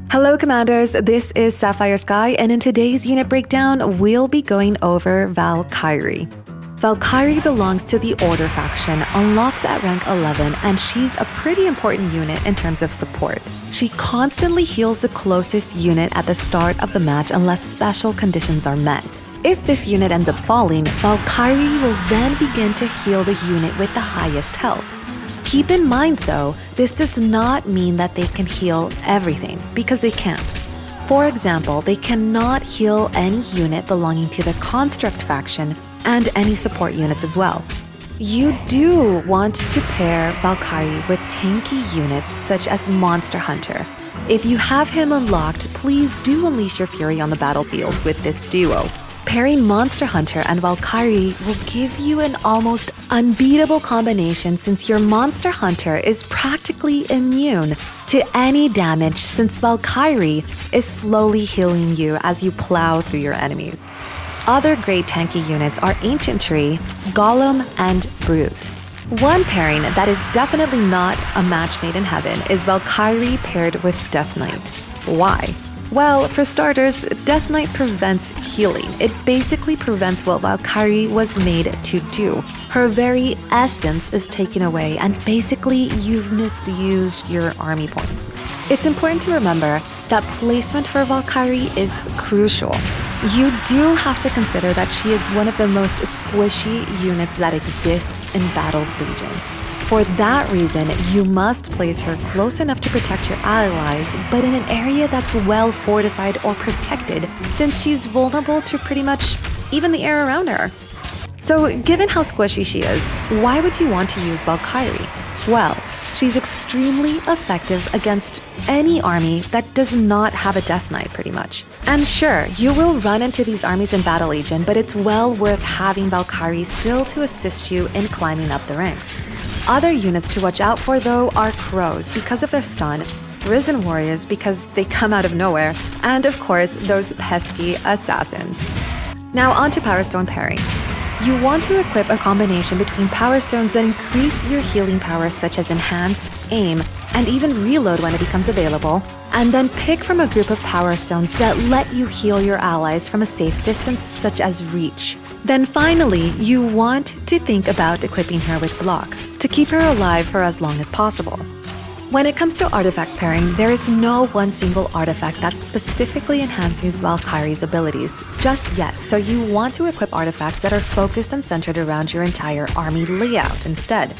Hello Commanders, this is Sapphire Sky, and in today's unit breakdown, we'll be going over Valkyrie. Valkyrie belongs to the Order faction, unlocks at rank 11, and she's a pretty important unit in terms of support. She constantly heals the closest unit at the start of the match unless special conditions are met. If this unit ends up falling, Valkyrie will then begin to heal the unit with the highest health. Keep in mind though, this does not mean that they can heal everything, because they can't. For example, they cannot heal any unit belonging to the Construct faction and any support units as well. You do want to pair Valkyrie with tanky units such as Monster Hunter. If you have him unlocked, please do unleash your fury on the battlefield with this duo. Pairing Monster Hunter and Valkyrie will give you an almost unbeatable combination since your Monster Hunter is practically immune to any damage since Valkyrie is slowly healing you as you plow through your enemies. Other great tanky units are Ancient Tree, Golem, and Brute. One pairing that is definitely not a match made in heaven is Valkyrie paired with Death Knight. Why? Well, for starters, Death Knight prevents healing. It basically prevents what Valkyrie was made to do. Her very essence is taken away, and basically you've misused your army points. It's important to remember that placement for Valkyrie is crucial. You do have to consider that she is one of the most squishy units that exists in Battle Legion. For that reason, you must place her close enough to protect your allies, but in an area that's well fortified or protected, since she's vulnerable to pretty much even the air around her. So, given how squishy she is, why would you want to use Valkyrie? Well, she's extremely effective against any army that does not have a Death Knight, pretty much. And sure, you will run into these armies in Battle Legion, but it's well worth having Valkyrie still to assist you in climbing up the ranks. Other units to watch out for, though, are Crows because of their stun, Risen Warriors because they come out of nowhere, and of course, those pesky Assassins. Now on to Powerstone Pairing. You want to equip a combination between Power Stones that increase your healing power such as Enhance, Aim, and even Reload when it becomes available, and then pick from a group of Power Stones that let you heal your allies from a safe distance such as Reach. Then finally, you want to think about equipping her with Block, to keep her alive for as long as possible. When it comes to artifact pairing, there is no one single artifact that specifically enhances Valkyrie's abilities just yet, so you want to equip artifacts that are focused and centered around your entire army layout instead.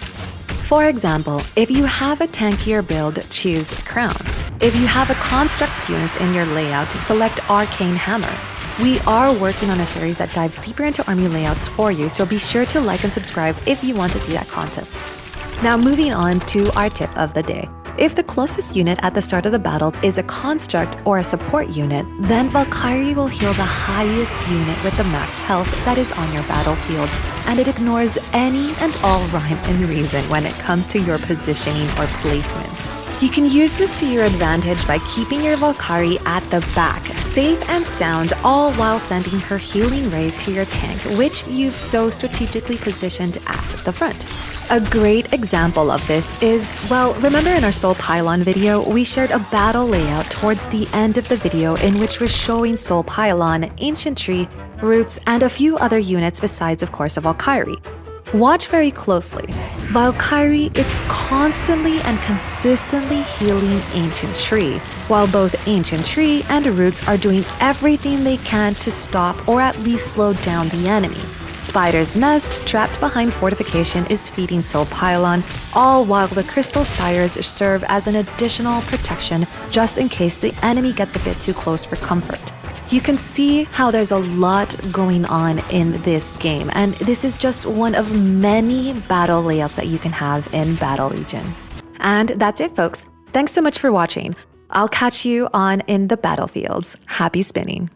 For example, if you have a tankier build, choose Crown. If you have a construct unit in your layout, select Arcane Hammer. We are working on a series that dives deeper into army layouts for you, so be sure to like and subscribe if you want to see that content. Now moving on to our tip of the day. If the closest unit at the start of the battle is a construct or a support unit, then Valkyrie will heal the highest unit with the max health that is on your battlefield, and it ignores any and all rhyme and reason when it comes to your positioning or placement. You can use this to your advantage by keeping your Valkyrie at the back, safe and sound, all while sending her healing rays to your tank, which you've so strategically positioned at the front. A great example of this is, well, remember in our Soul Pylon video, we shared a battle layout towards the end of the video in which we're showing Soul Pylon, Ancient Tree, Roots, and a few other units besides, of course, a Valkyrie. Watch very closely. Valkyrie is constantly and consistently healing Ancient Tree, while both Ancient Tree and Roots are doing everything they can to stop or at least slow down the enemy. Spider's Nest, trapped behind fortification, is feeding Soul Pylon, all while the Crystal Spires serve as an additional protection just in case the enemy gets a bit too close for comfort. You can see how there's a lot going on in this game, and this is just one of many battle layouts that you can have in Battle Legion. And that's it, folks. Thanks so much for watching. I'll catch you on in the battlefields. Happy spinning.